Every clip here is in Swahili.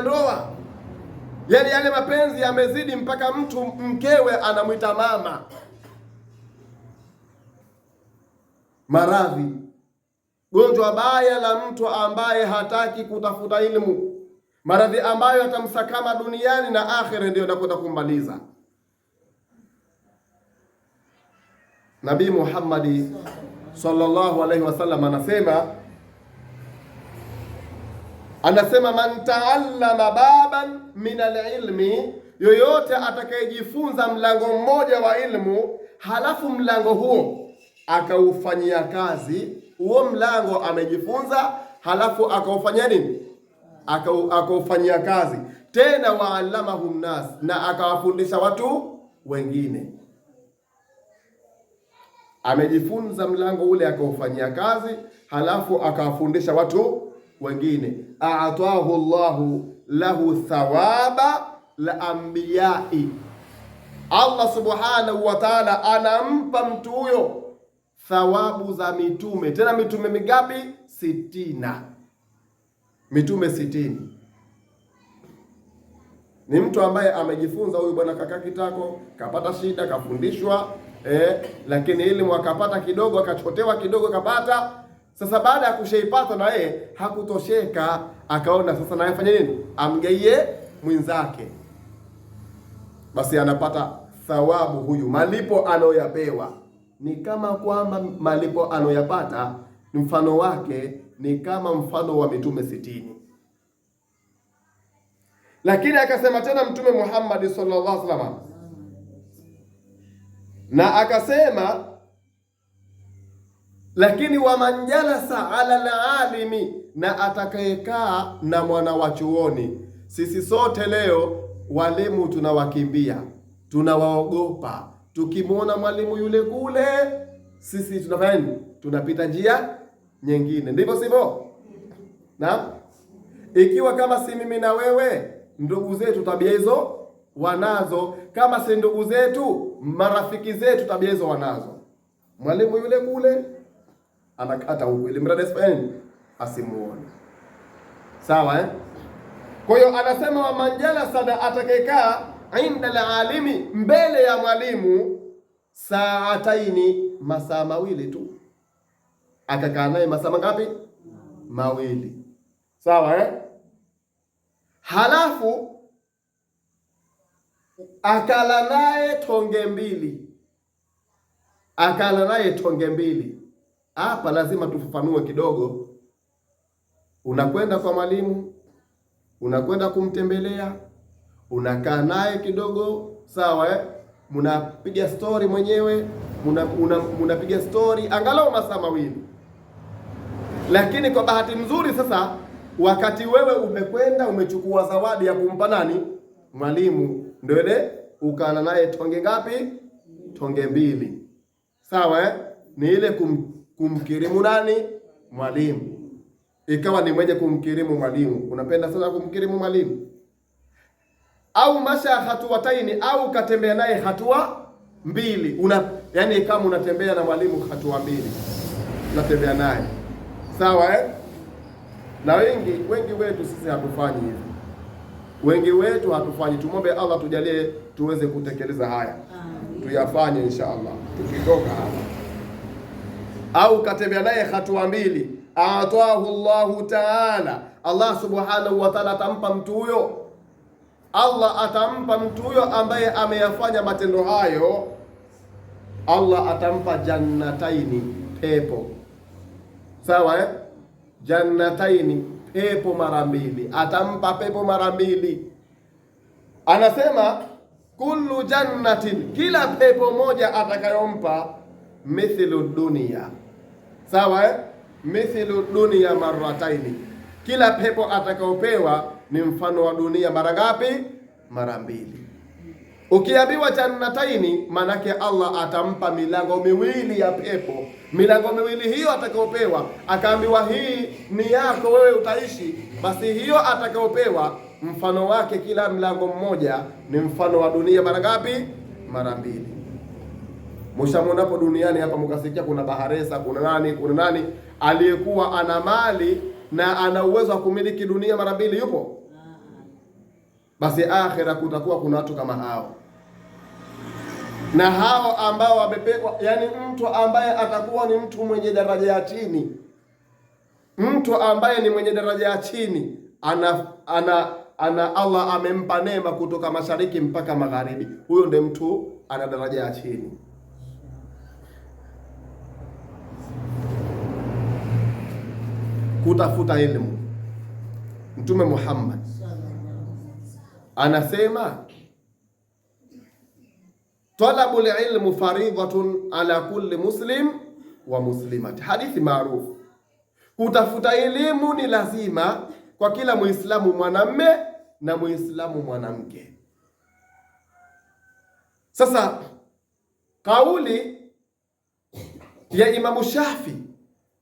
ya ndoa. Yaani yale mapenzi yamezidi mpaka mtu mkewe anamwita mama. Maradhi, gonjwa baya la mtu ambaye hataki kutafuta ilmu, maradhi ambayo yatamsakama duniani na akhera, ndio nakwenda kummaliza. Nabii Muhammad sallallahu alaihi wasallam anasema man taallama baban min alilmi, yoyote atakayejifunza mlango mmoja wa ilmu, halafu mlango huo akaufanyia kazi, huo mlango amejifunza, halafu akaufanyia nini? Akaufanyia kazi, tena waalamahu nnas, na akawafundisha watu wengine. Amejifunza mlango ule akaufanyia kazi, halafu akawafundisha watu wengine. A'atahu Allahu lahu thawaba la anbiyai, Allah subhanahu wa ta'ala anampa mtu huyo thawabu za mitume. Tena mitume mingapi? 60. Mitume 60. Ni mtu ambaye amejifunza huyu bwana, kaka kitako, kapata shida, kafundishwa, lakini elimu akapata kidogo, akachotewa kidogo, kapata. Sasa baada ya kushaipata na yeye hakutosheka, akaona sasa naye afanye nini? Amgeie mwenzake. Basi anapata thawabu huyu, malipo anoyapewa ni kama kwamba malipo anoyapata mfano wake ni kama mfano wa mitume 60. Lakini akasema tena Mtume Muhammad sallallahu alaihi wasallam, na akasema lakini waman jalasa ala alalimi, na atakayekaa na mwana wa chuoni. Sisi sote leo walimu tunawakimbia, tunawaogopa. Tukimwona mwalimu yule kule, sisi tunafanya nini? Tunapita njia nyingine, ndivyo sivyo? Na ikiwa kama si mimi na wewe, ndugu zetu tabia hizo wanazo, kama si ndugu zetu, marafiki zetu tabia hizo wanazo. Mwalimu yule kule anakata huko ili mradi asimuone. Sawa Kwa hiyo anasema wa manjala sada, atakayekaa inda alimi, mbele ya mwalimu, saataini, masaa mawili tu. Akakaa naye masaa ngapi? Mawili. Sawa Halafu akala naye tonge mbili. Akala naye tonge mbili. Hapa lazima tufafanue kidogo. Unakwenda kwa mwalimu, unakwenda kumtembelea, unakaa naye kidogo, sawa Mnapiga story mwenyewe, mnapiga story angalau masaa mawili. Lakini kwa bahati nzuri sasa, wakati wewe umekwenda umechukua zawadi ya kumpa nani? Mwalimu, ndio ile ukana naye tonge ngapi? Tonge mbili. Sawa Ni ile kumkirimu nani? Mwalimu. Ikawa ni mwenye kumkirimu mwalimu. Unapenda sana kumkirimu mwalimu. Au masha hatuwataini, au katembea naye hatua mbili. Yani kama unatembea na mwalimu hatua mbili, unatembea naye. Sawa Na wengi wetu sisi hatufanyi hivi. Wengi wetu hatufanyi. Tumombe Allah tujalie tuweze kutekeleza haya. Tuyafanye inshallah tukitoka hapa. Au katembea naye hatua mbili. Atahu Allahu Ta'ala, Allah subhanahu wa ta'ala atampa mtu huyo. Allah atampa mtu huyo ambaye ameyafanya matendo hayo, Allah atampa jannataini, pepo. Sawa Jannataini, pepo mara mbili. Atampa pepo mara mbili. Anasema kullu jannatin, kila pepo moja atakayompa, mithlu dunia. Sawa mithlu dunia marrataini, kila pepo atakayopewa ni mfano wa dunia mara ngapi? Mara mbili. Ukiambiwa jannataini, manake Allah atampa milango miwili ya pepo. Milango miwili hiyo atakayopewa, akaambiwa hii ni yako wewe utaishi, basi hiyo atakayopewa mfano wake, kila mlango mmoja ni mfano wa dunia mara ngapi? Mara mbili. Mshamunapo duniani hapa mkasikia kuna baharesa, kuna nani aliyekuwa ana mali na ana uwezo wa kumiliki dunia mara mbili, yupo? basi akhira kutakuwa kuna watu kama hao, na hao ambao wamepewa, yani mtu ambaye atakuwa ni mtu mwenye daraja ya chini, mtu ambaye ni mwenye daraja ya chini, ana Allah amempa neema kutoka mashariki mpaka magharibi, huyo ndiye mtu ana daraja ya chini. Kutafuta elimu, Mtume Muhammad anasema talabul ilmu faridhatun ala kulli muslim wa muslimati, hadithi maarufu. Kutafuta elimu ni lazima kwa kila Muislamu mwanamme na Muislamu mwanamke. Sasa kauli ya Imamu Shafi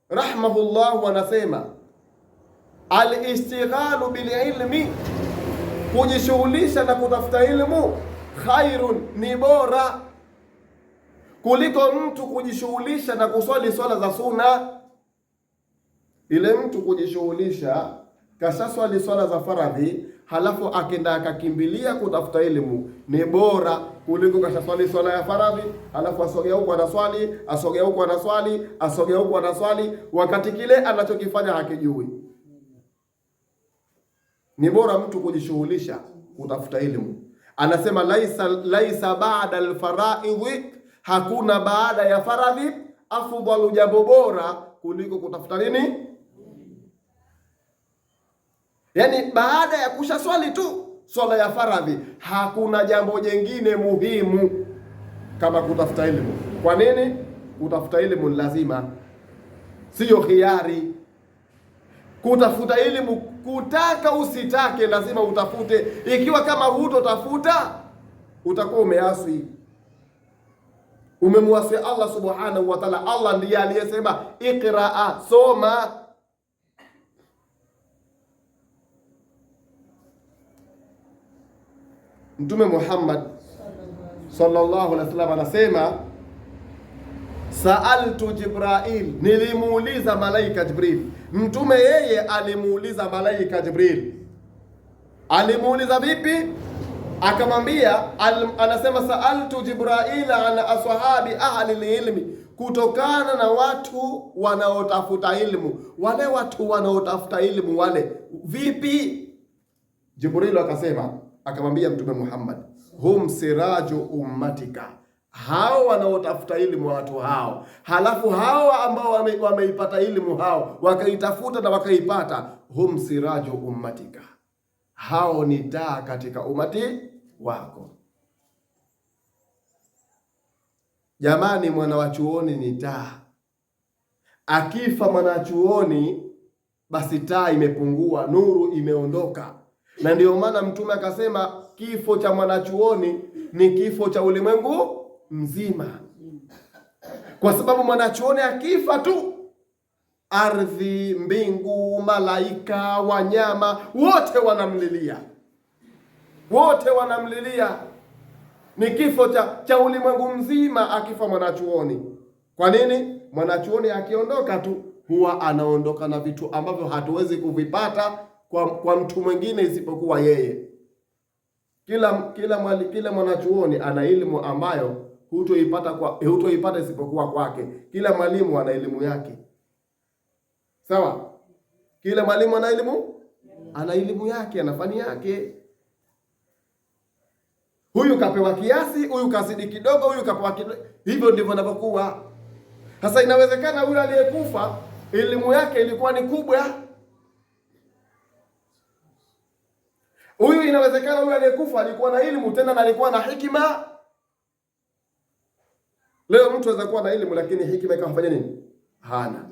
rahimahullah wanasema al-istighalu bil ilmi, kujishughulisha na kutafuta ilmu, khairun, ni bora kuliko mtu kujishughulisha na kuswali swala za sunna. Ile mtu kujishughulisha kashaswali swala za faradhi, halafu akenda akakimbilia kutafuta elimu, ni bora kuliko kashaswali swala ya faradhi, halafu asogea huko anaswali, asogea huko anaswali, asogea huko anaswali, wakati kile anachokifanya hakijui. Ni bora mtu kujishughulisha kutafuta elimu. Anasema laisa baada al-faraidhi, hakuna baada ya faradhi afdalu, jambo bora kuliko kutafuta nini? Yani baada ya kusha swali tu swala ya faradhi, hakuna jambo jingine muhimu kama kutafuta elimu. Kwa nini? Kutafuta elimu lazima, sio khiari. Kutafuta elimu, kutaka usitake, lazima utafute. Ikiwa kama hutotafuta, utakuwa umeasi, umemwasi Allah subhanahu wa ta'ala. Allah ndiye aliyesema iqraa, soma. Mtume Muhammad sallallahu alaihi wasallam anasema saaltu Jibrail, nilimuuliza malaika Jibril. Mtume yeye alimuuliza malaika Jibril. Alimuuliza vipi? Akamwambia, anasema saaltu Jibrail an ashabi ahli ilmi, kutokana na watu wanaotafuta ilmu. Wale watu wanaotafuta ilmu wale vipi? Jibril akasema, akamwambia Mtume Muhammad, hum siraju ummatika, hao wanaotafuta elimu watu hao, halafu hao ambao wameipata elimu hao wakaitafuta na wakaipata, hum siraju ummatika, hao ni taa katika umati wako. Jamani, mwanachuoni ni taa. Akifa mwanachuoni, basi taa imepungua, nuru imeondoka. Na ndio maana Mtume akasema kifo cha mwanachuoni ni kifo cha ulimwengu mzima, kwa sababu mwanachuoni akifa tu, ardhi, mbingu, malaika, wanyama wote wanamlilia, wote wanamlilia. Ni kifo cha ulimwengu mzima akifa mwanachuoni. Kwa nini? Mwanachuoni akiondoka tu, huwa anaondoka na vitu ambavyo hatuwezi kuvipata kwa mtu mwingine isipokuwa yeye. Kila mwanachuoni ana elimu ambayo hutoipata isipokuwa kwake. Kila mwalimu ana elimu yake, sawa? Kila mwalimu ana elimu yake, ana fani yake. Huyu kapewa kiasi, huyu kasidi kidogo, huyu kapewa kidogo. Hivyo ndivyo inavyokuwa. Sasa inawezekana huyu aliyekufa elimu yake ilikuwa ni kubwa. Huyu inawezekana huyu aliyekufa alikuwa na elimu tena na alikuwa na hikima. Leo mtu anaweza kuwa na elimu lakini hikima ikamfanya nini? Hana.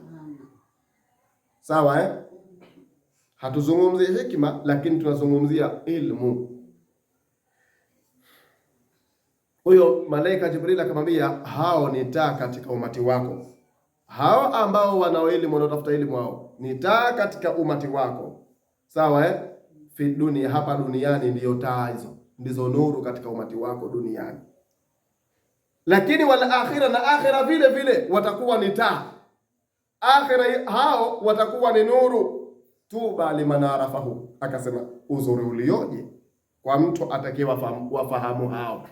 Sawa Hatuzungumzii hikima lakini tunazungumzia elimu. Huyo malaika Jibril akamwambia, hao ni taa katika umati wako. Hao ambao wana elimu, wanaotafuta elimu, hao ni taa katika umati wako. Sawa fi dunia, hapa duniani ndiyo taa hizo, ndizo nuru katika umati wako duniani. Lakini wal akhira, na akhira vile vile watakuwa ni taa. Akhira hao watakuwa ni nuru. Tuba liman arafahu, akasema uzuri ulioje kwa mtu atakayewafahamu hao.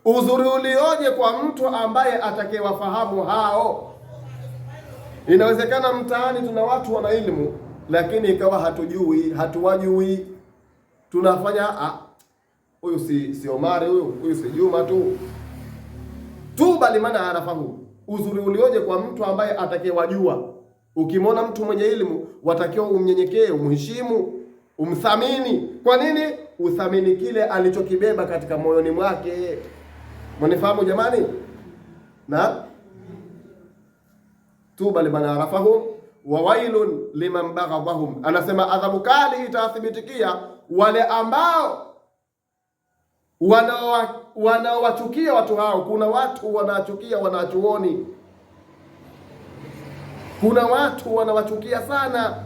Uzuri ulioje kwa mtu ambaye atakayewafahamu hao. Inawezekana mtaani tuna watu wana elimu, lakini ikawa hatuwajui. Tunafanya huyu si Omari, huyu si Juma tu bali maana arafahu. Uzuri ulioje kwa mtu ambaye atakayewajua. Ukimwona mtu mwenye elimu, watakiwa umnyenyekee, umheshimu, umthamini. Kwa nini? Uthamini kile alichokibeba katika moyoni mwake. Mnifahamu jamani? Na tuba liman arafahum wa wailun liman baghadhahum. Anasema adhabu kali itawathibitikia wale ambao wanaowachukia watu hao. Kuna watu wanachukia wanachuoni. Kuna watu wanawachukia sana,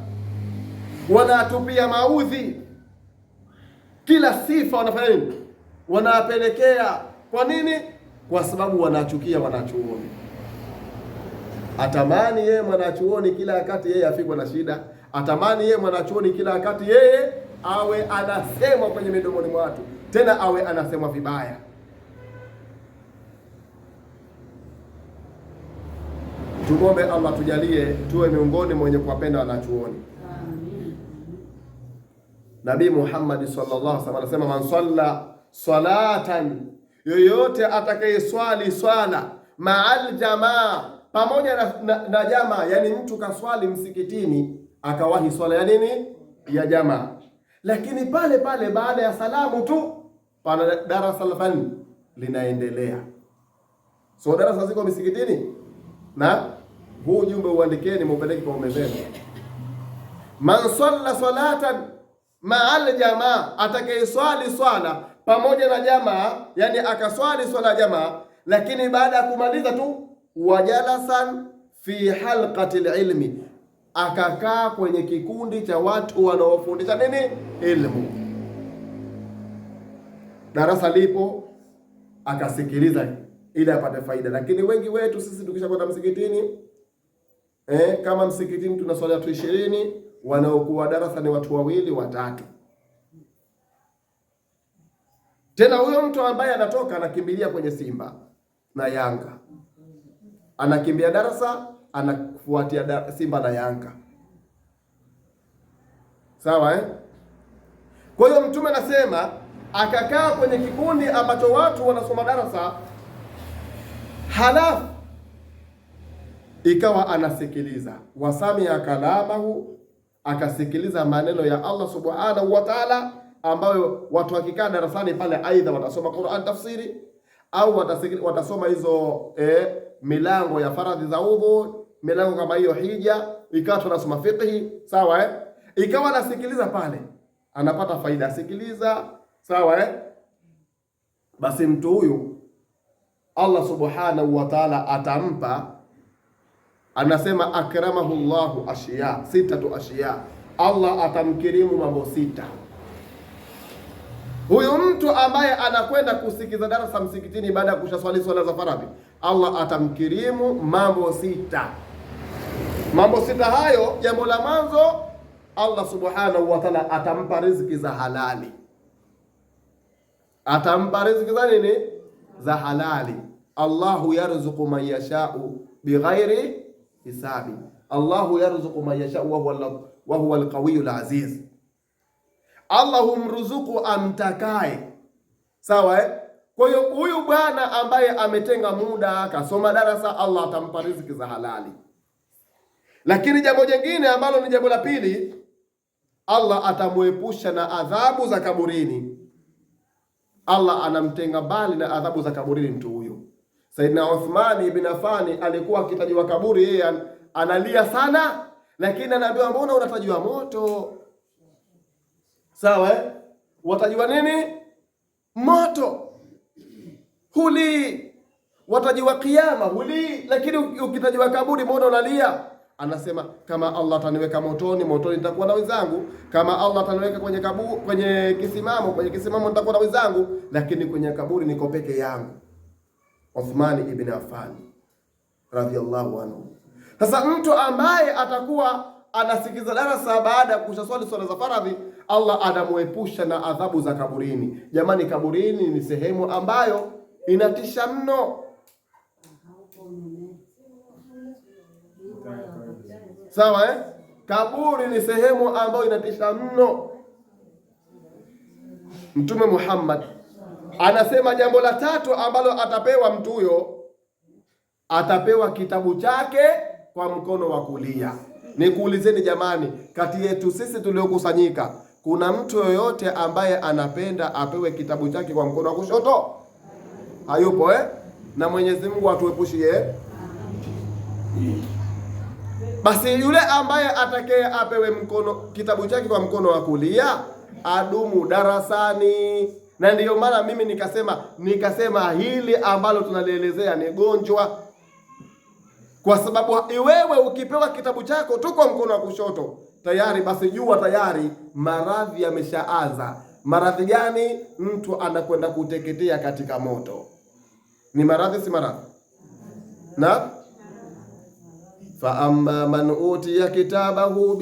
wanatupia maudhi, kila sifa wanafanya nini? Wanapelekea. Kwa nini? Kwa sababu wanachukia wanachuoni. Atamani yeye mwanachuoni kila wakati yeye afikwe na shida. Atamani yeye mwanachuoni kila wakati yeye awe anasemwa kwenye midomoni mwa watu, tena awe anasemwa vibaya. Tuombe Allah tujalie tuwe miongoni mwenye kuwapenda wanachuoni. Amin. Nabii Muhammad sallallahu alaihi wasallam anasema man salla salatan, yoyote atakayeswali swala ma'al jamaa, pamoja na jamaa, yani mtu kaswali msikitini akawahi swala ya nini? Ya jamaa. Lakini pale pale baada ya salamu tu pana darasa la fani linaendelea. So darasa ziko msikitini, na huu ujumbe uandikeni mpeleke kwa umezeni. Man salla salatan ma'al jamaa, atakayeswali swala pamoja na jamaa, yani akaswali swala ya jamaa, lakini baada ya kumaliza tu wajalasan fi halqati ilmi, akakaa kwenye kikundi cha watu wanaofundisha nini? Ilmu. Darasa lipo, akasikiliza ili apate faida. Lakini wengi wetu sisi tukishakwenda msikitini, kama msikitini tuna swala watu 20, wanaokuwa darasa ni watu 2 watatu. Tena huyo mtu ambaye anatoka anakimbilia kwenye Simba na Yanga, anakimbia darasa, anafuatia Simba na Yanga. Sawa Kwa hiyo Mtume anasema akakaa kwenye kikundi ambacho watu wanasoma darasa, halafu ikawa anasikiliza, wasamia kalamahu, akasikiliza maneno ya Allah subhanahu wa ta'ala, ambayo watu wakikaa darasani pale aidha watasoma Qur'an tafsiri au watasoma hizo milango ya faradhi za udhu, milango kama hiyo hija, ikawa tunasoma fiqh. Sawa ikawa anasikiliza pale, anapata faida, sikiliza. Sawa basi mtu huyu Allah subhanahu wa ta'ala atampa, anasema akramahu Allahu ashiya, 6 ashiya, Allah atamkirimu mambo 6. Huyu mtu ambaye anakwenda kusikiza darasa msikitini baada ya kushaswali swala za faradhi, Allah atamkirimu mambo 6. Mambo 6 hayo, jambo la mwanzo, Allah subhanahu wa ta'ala atampa riziki za halali. Atampa riziki za nini? Za halali. Allahu yarzuqu man yasha'u bighairi hisabi. Allahu yarzuqu man yasha'u wa huwa al-qawiyyul aziz. Allah humruzuku amtakaye. Sawa Kwa hiyo huyu bwana ambaye ametenga muda kasoma darasa, Allah atampa riziki za halali. Lakini jambo jingine ambalo ni jambo la pili, Allah atamuepusha na adhabu za kaburini. Allah anamtenga mbali na adhabu za kaburini mtu huyo. Saidina Uthman ibn Affan alikuwa akitajiwa kaburi, yeye analia sana, lakini anaambiwa mbona unatajiwa moto? Sawa watajiwa nini? Moto. Huli. Watajiwa kiyama, huli. Lakini ukitajiwa kaburi mbona unalia? Anasema kama Allah ataniweka motoni, motoni nitakuwa na wenzangu. Kama Allah ataniweka kwenye kisimamo nitakuwa na wenzangu, lakini kwenye kaburi niko peke yangu. Uthman ibn Affan radhiyallahu anhu. Sasa mtu ambaye atakuwa anasikiza darasa baada ya kushaswali swala za faradhi, Allah anamuepusha na adhabu za kaburini. Jamani, kaburini ni sehemu ambayo inatisha mno. Sawa eh? Kaburi ni sehemu ambayo inatisha mno. Mtume Muhammad anasema jambo la tatu ambalo atapewa mtu huyo, atapewa kitabu chake kwa mkono wa kulia. Nikuulizeni jamani, kati yetu sisi tuliokusanyika, kuna mtu yoyote ambaye anapenda apewe kitabu chake kwa mkono wa kushoto? Hayupo eh? Na Mwenyezi Mungu atuepushie. Basi yule ambaye atakaye apewe kitabu chake kwa mkono wa kulia adumu darasani. Na ndiyo maana mimi nikasema hili ambalo tunalielezea ni gonjwa, kwa sababu wewe ukipewa kitabu chako tu kwa mkono wa kushoto tayari, basi jua tayari maradhi yameshaanza. Maradhi gani? Mtu anakwenda kuteketea katika moto. Ni maradhi, si maradhi? Na fa amma man utiya kitabahu